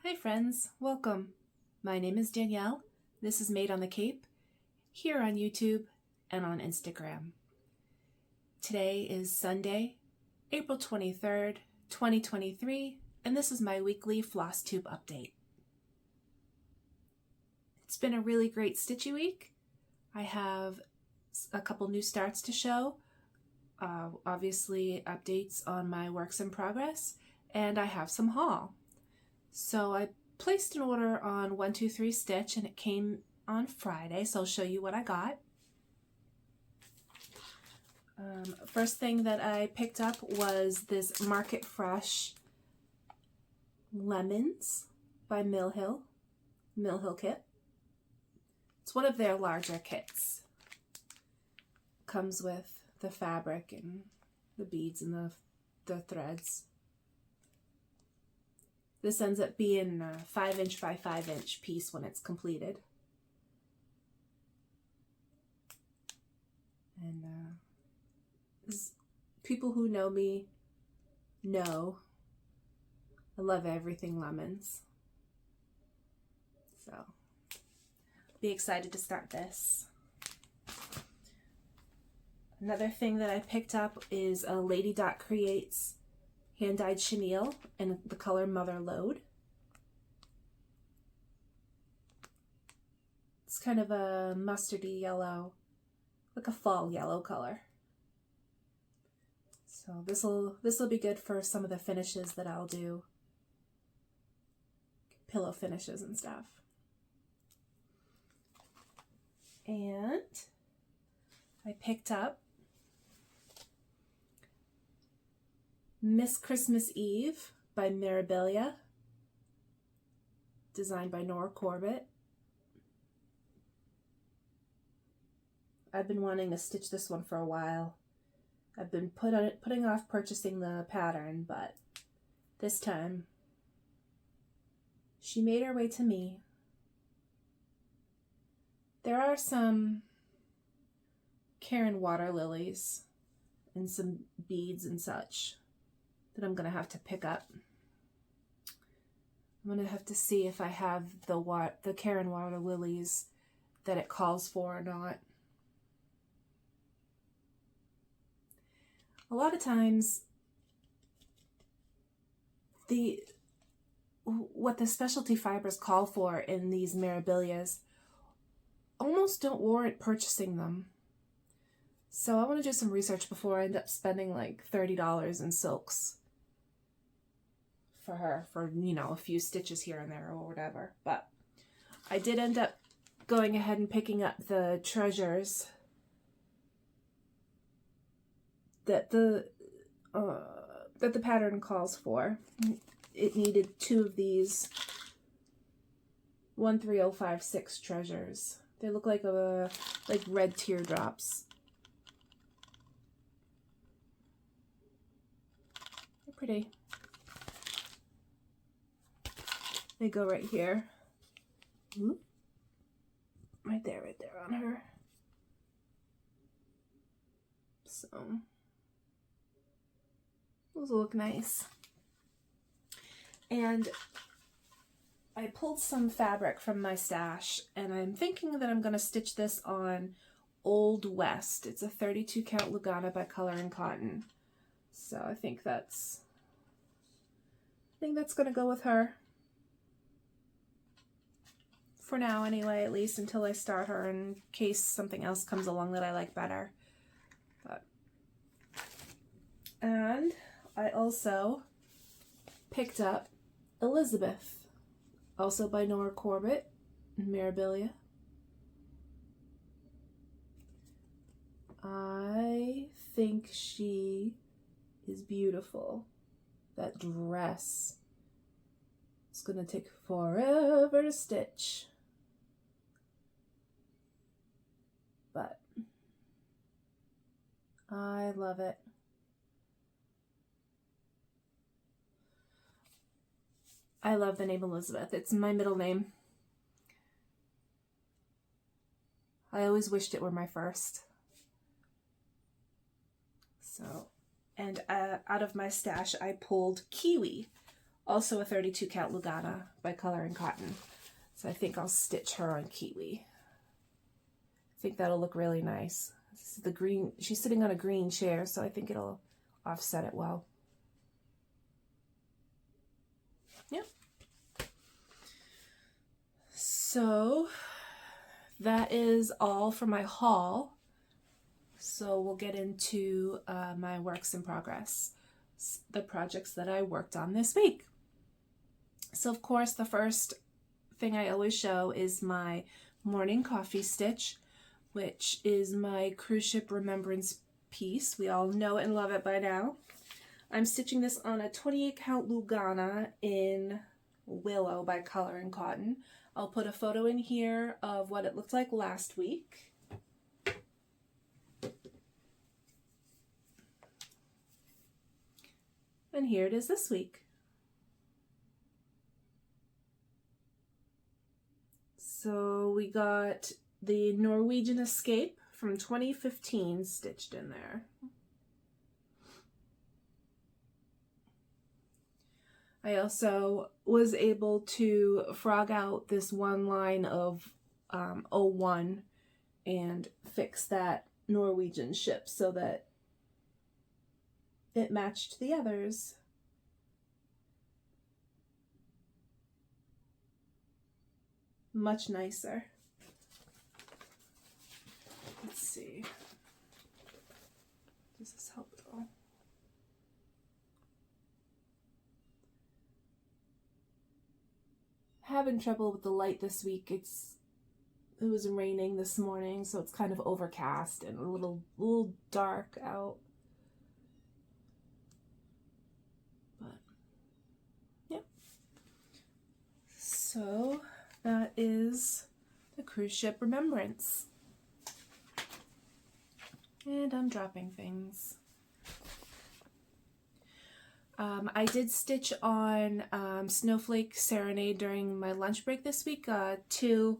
Hi friends, welcome. My name is Danielle. This is Made on the Cape, here on YouTube and on Instagram. Today is Sunday, April 23rd, 2023, and this is my weekly Flosstube update. It's been a really great stitchy week. I have a couple new starts to show, obviously updates on my works in progress, and I have some haul. So I placed an order on 123 Stitch and it came on Friday, so I'll show you what I got. First thing that I picked up was this Market Fresh Lemons by Mill Hill kit. It's one of their larger kits. Comes with the fabric and the beads and the threads. This ends up being a 5" by 5" piece when it's completed. And people who know me know I love everything lemons. So, be excited to start this. Another thing that I picked up is a Lady Dot Creates hand-dyed chenille in the color Mother Lode. It's kind of a mustardy yellow, like a fall yellow color. So this'll be good for some of the finishes that I'll do, pillow finishes and stuff. And I picked up Miss Christmas Eve by Mirabilia, designed by Nora Corbett. I've been wanting to stitch this one for a while. I've been putting off purchasing the pattern, but this time she made her way to me. There are some Karen water lilies and some beads and such that I'm gonna have to pick up. I'm gonna have to see if I have the Karen water lilies that it calls for or not. A lot of times, what the specialty fibers call for in these Mirabilias almost don't warrant purchasing them. So I want to do some research before I end up spending like $30 in silks for her, for, you know, a few stitches here and there or whatever. But I did end up going ahead and picking up the treasures that the pattern calls for. It needed 2 of these 13056 treasures. They look like red teardrops. They're pretty. They go right here. Right there on her. So those will look nice. And I pulled some fabric from my stash, and I'm thinking that I'm going to stitch this on Old West. It's a 32 count Lugana by Color and Cotton. So I think that's going to go with her. For now anyway, at least until I start her, in case something else comes along that I like better. And I also picked up Elizabeth, also by Nora Corbett, Mirabilia. I think she is beautiful. That dress is gonna take forever to stitch. But I love it. I love the name Elizabeth. It's my middle name. I always wished it were my first. So, and out of my stash I pulled Kiwi, Also a 32 count Lugana by Color and Cotton. So I think I'll stitch her on Kiwi. I think that'll look really nice. This is the green, she's sitting on a green chair, so I think it'll offset it well. Yep. So that is all for my haul. So we'll get into my works in progress, the projects that I worked on this week. So of course, the first thing I always show is my morning coffee stitch, which is my cruise ship remembrance piece. We all know and love it by now. I'm stitching this on a 28 count Lugana in Willow by Color and Cotton. I'll put a photo in here of what it looked like last week. And here it is this week. So we got the Norwegian Escape from 2015 stitched in there. I also was able to frog out this one line of 01 and fix that Norwegian ship so that it matched the others. Much nicer. Let's see. Does this help at all? Having trouble with the light this week. It was raining this morning, so it's kind of overcast and a little dark out. But yeah. So that is the cruise ship remembrance. And I'm dropping things. I did stitch on Snowflake Serenade during my lunch break this week. 2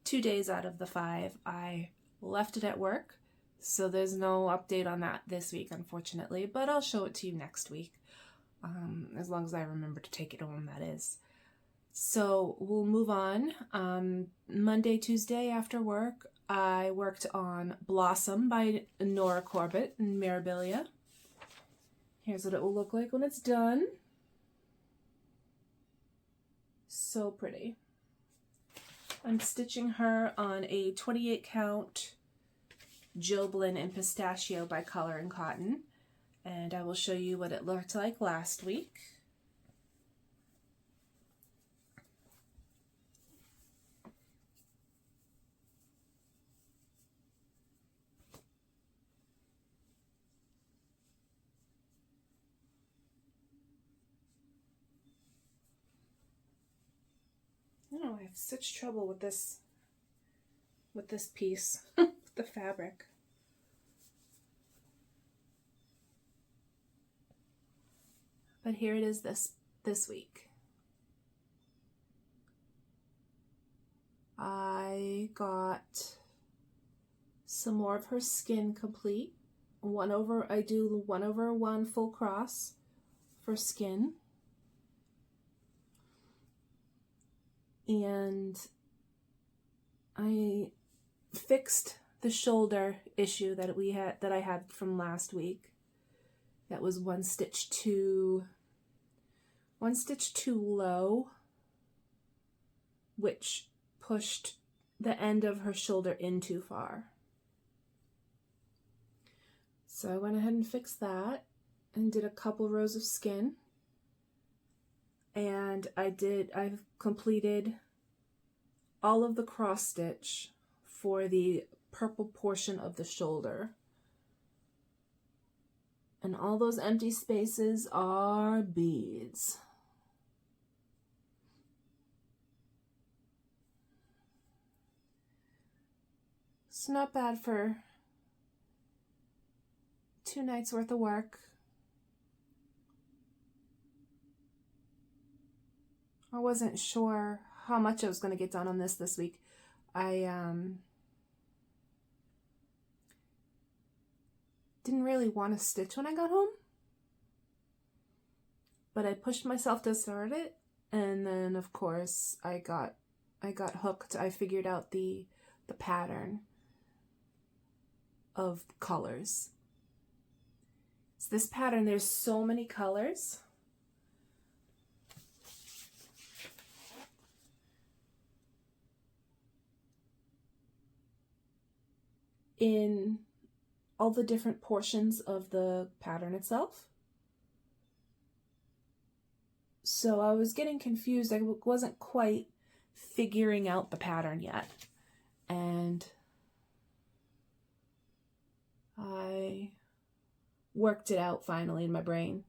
days out of the 5 I left it at work, so there's no update on that this week, unfortunately, but I'll show it to you next week, as long as I remember to take it home, that is. So we'll move on. Monday, Tuesday after work, I worked on Blossom by Nora Corbett and Mirabilia. Here's what it will look like when it's done. So pretty. I'm stitching her on a 28 count Joblin and Pistachio by Color and Cotton. And I will show you what it looked like last week. Oh, I have such trouble with this piece, the fabric. But here it is this week. I got some more of her skin complete. I do 1/1 full cross for skin. And I fixed the shoulder issue that I had from last week. That was one stitch too low, which pushed the end of her shoulder in too far. So I went ahead and fixed that and did a couple rows of skin. And I've completed all of the cross stitch for the purple portion of the shoulder. And all those empty spaces are beads. It's not bad for 2 nights worth of work. I wasn't sure how much I was going to get done on this week. I didn't really want to stitch when I got home. but I pushed myself to start it, and then of course I got hooked. I figured out the pattern of colors. So this pattern, there's so many colors. In all the different portions of the pattern itself. So I was getting confused. I wasn't quite figuring out the pattern yet. And I worked it out finally in my brain.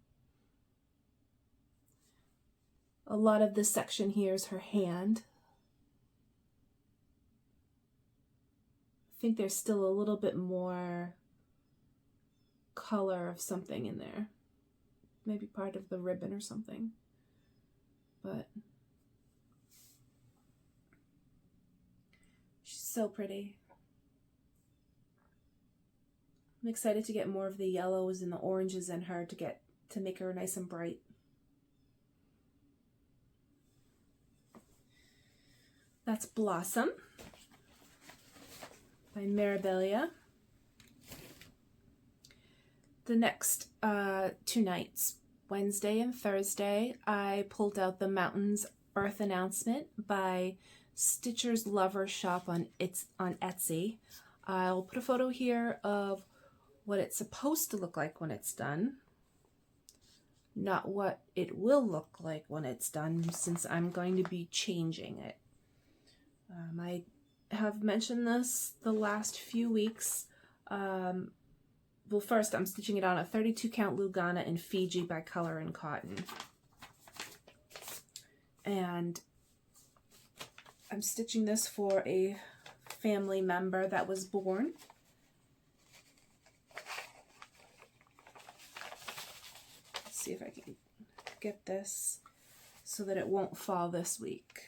A lot of this section here is her hand. I think there's still a little bit more color of something in there. Maybe part of the ribbon or something. But she's so pretty. I'm excited to get more of the yellows and the oranges in her to make her nice and bright. That's Blossom by Mirabilia. The next 2 nights, Wednesday and Thursday, I pulled out the Mountains Earth Announcement by StitchesLoversShop on Etsy. I'll put a photo here of what it's supposed to look like when it's done, not what it will look like when it's done, since I'm going to be changing it. I have mentioned this the last few weeks. Well, first I'm stitching it on a 32 count Lugana in Fiji by Color and Cotton. And I'm stitching this for a family member that was born. Let's see if I can get this so that it won't fall this week.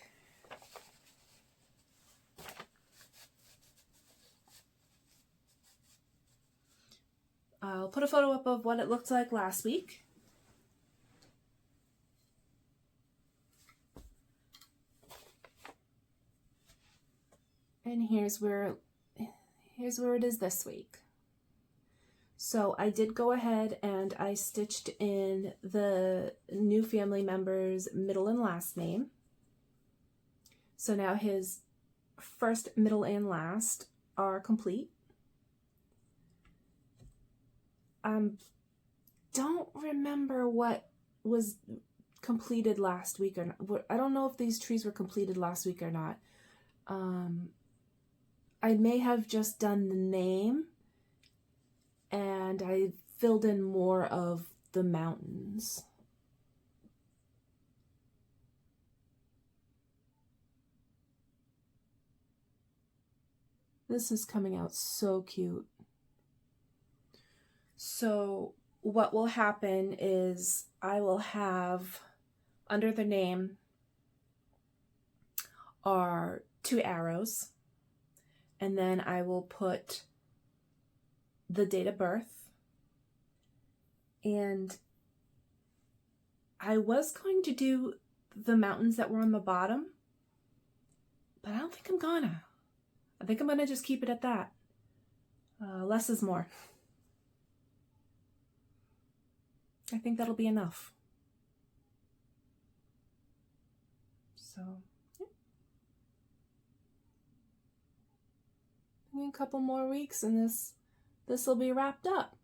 I'll put a photo up of what it looked like last week. And here's where it is this week. So I did go ahead and I stitched in the new family member's middle and last name. So now his first, middle, and last are complete. Don't remember what was completed last week or not. I don't know if these trees were completed last week or not. I may have just done the name and I filled in more of the mountains. This is coming out so cute. So what will happen is I will have, under the name are 2 arrows, and then I will put the date of birth. And I was going to do the mountains that were on the bottom, but I don't think I'm gonna. I think I'm gonna just keep it at that. Less is more. I think that'll be enough. So, yeah. A couple more weeks and this will be wrapped up.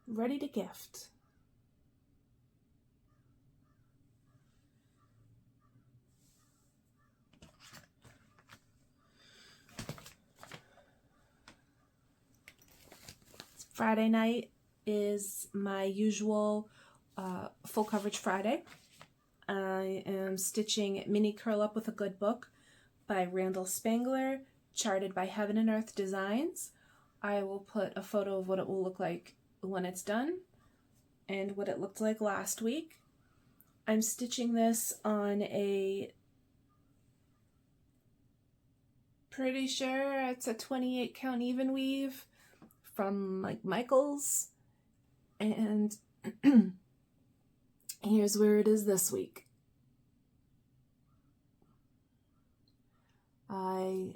Ready to gift. Friday night is my usual full coverage Friday. I am stitching Mini Curl Up with a Good Book by Randall Spangler, charted by Heaven and Earth Designs. I will put a photo of what it will look like when it's done and what it looked like last week. I'm stitching this on a, pretty sure it's a 28 count even weave from like Michael's, and Here's where it is this week. I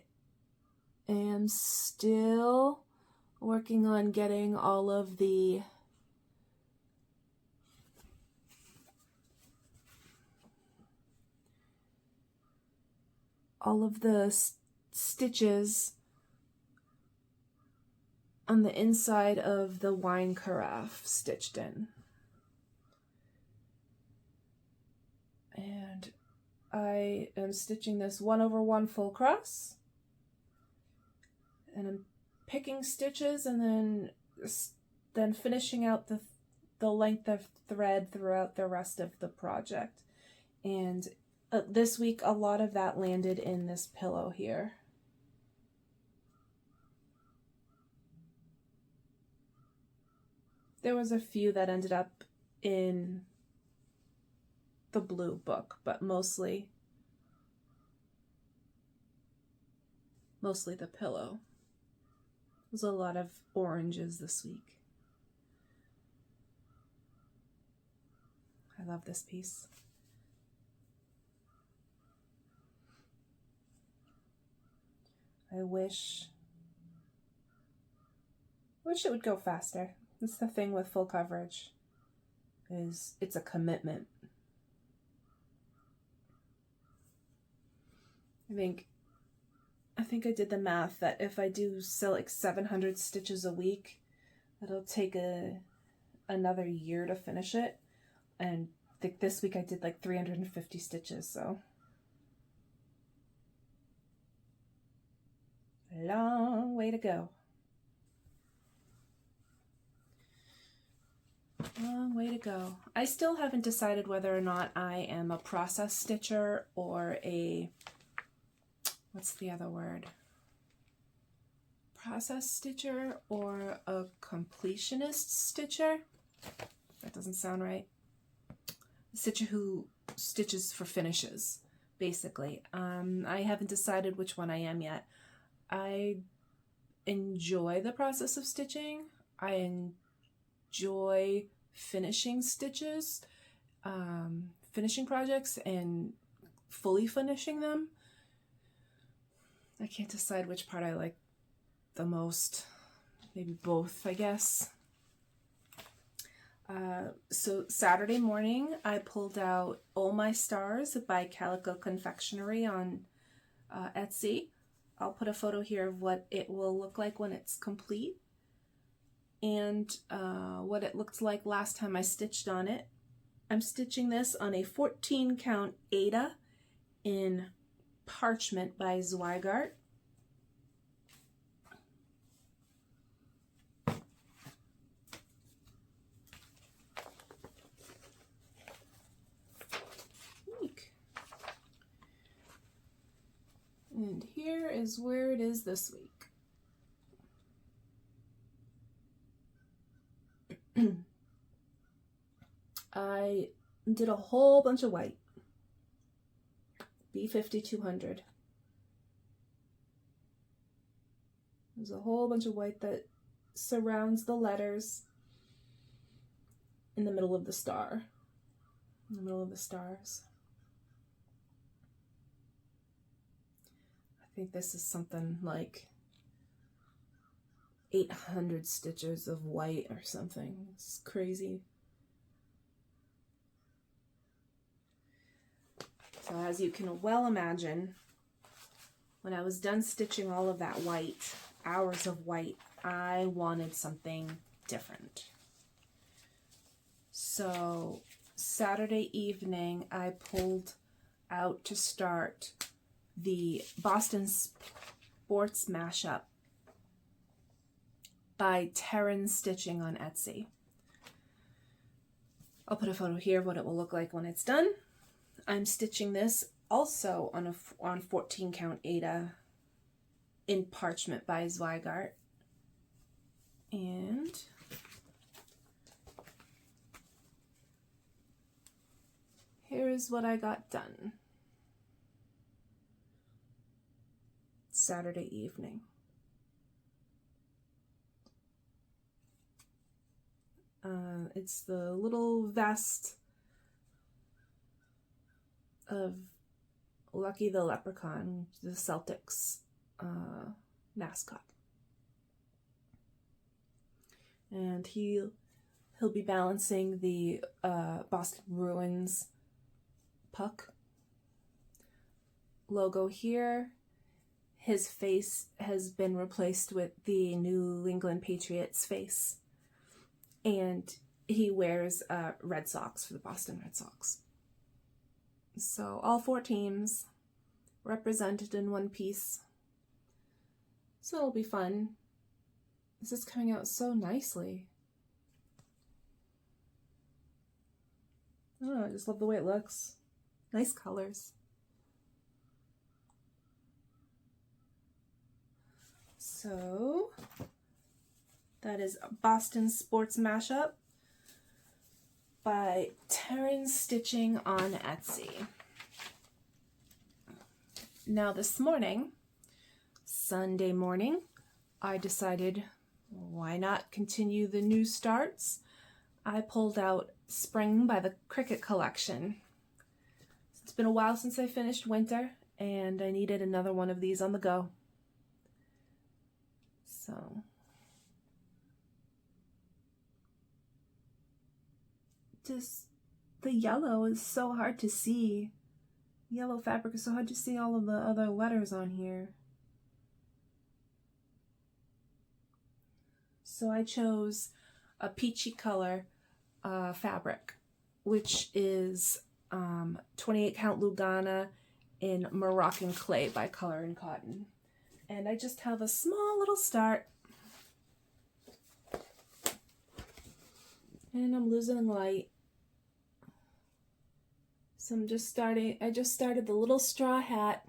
am still working on getting all of the stitches on the inside of the wine carafe stitched in. And I am stitching this 1/1 full cross, and I'm picking stitches and then finishing out the length of thread throughout the rest of the project. And this week a lot of that landed in this pillow here. There was a few that ended up in the blue book, but mostly the pillow. There's a lot of oranges this week. I love this piece. I wish it would go faster. That's the thing with full coverage, is it's a commitment. I think I did the math that if I do sell like 700 stitches a week, it'll take another year to finish it. And I think this week I did like 350 stitches, so a long way to go. Long way to go. I still haven't decided whether or not I am a process stitcher or a, what's the other word? Process stitcher or a completionist stitcher? That doesn't sound right. A stitcher who stitches for finishes, basically. I haven't decided which one I am yet. I enjoy the process of stitching. I enjoy finishing stitches, finishing projects and fully finishing them. I can't decide which part I like the most. Maybe both, I guess. So Saturday morning, I pulled out Oh My Stars by Calico Confectionery on Etsy. I'll put a photo here of what it will look like when it's complete, and what it looked like last time I stitched on it. I'm stitching this on a 14 count Aida in Parchment by Zweigart. And here is where it is this week. I did a whole bunch of white. B5200. There's a whole bunch of white that surrounds the letters in the middle of the star. In the middle of the stars. I think this is something like 800 stitches of white or something. It's crazy. So as you can well imagine, when I was done stitching all of that white, hours of white, I wanted something different. So Saturday evening, I pulled out to start the Boston Sports Mashup by Teren Stitching on Etsy. I'll put a photo here of what it will look like when it's done. I'm stitching this also on 14 count Aida in Parchment by Zweigart. And here's what I got done Saturday evening. It's the little vest of Lucky the Leprechaun, the Celtics mascot. And he'll be balancing the Boston Bruins puck logo here. His face has been replaced with the New England Patriots face. And he wears Red Sox for the Boston Red Sox. So all 4 teams represented in one piece. So it'll be fun. This is coming out so nicely. I don't know, I just love the way it looks. Nice colors. So that is Boston Sports Mashup by Teren Stitching on Etsy. Now this morning, Sunday morning, I decided why not continue the new starts. I pulled out Spring by the Cricut collection. It's been a while since I finished winter and I needed another one of these on the go. So just the yellow is so hard to see. Yellow fabric is so hard to see all of the other letters on here. So I chose a peachy color fabric, which is 28 count Lugana in Moroccan clay by Color and Cotton. And I just have a small little start. And I'm losing light. So I just started the little straw hat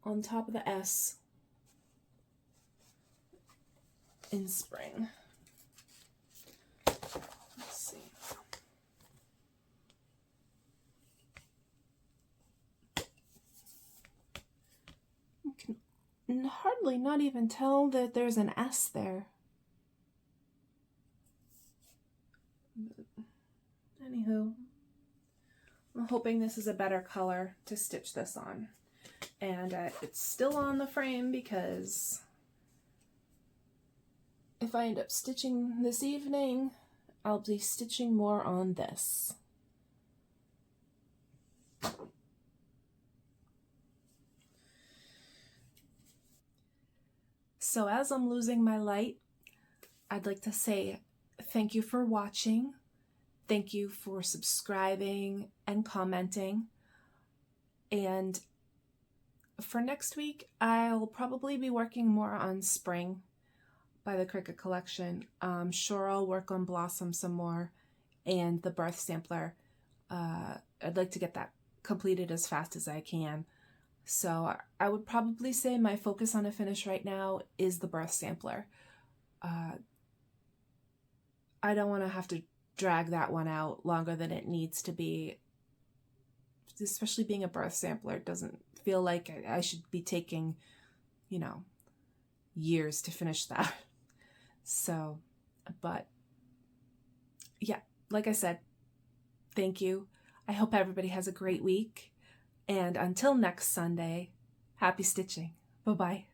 on top of the S in Spring. Let's see. You can hardly not even tell that there's an S there. Anywho, I'm hoping this is a better color to stitch this on. And it's still on the frame because if I end up stitching this evening, I'll be stitching more on this. So as I'm losing my light, I'd like to say thank you for watching. Thank you for subscribing and commenting. And for next week, I'll probably be working more on Spring by the Cricut collection. I'm sure I'll work on Blossom some more and the birth sampler. I'd like to get that completed as fast as I can. So I would probably say my focus on a finish right now is the birth sampler. I don't want to have to drag that one out longer than it needs to be. Especially being a birth sampler, it doesn't feel like I should be taking, you know, years to finish that. So, but yeah, like I said, thank you. I hope everybody has a great week. And until next Sunday, happy stitching. Bye-bye.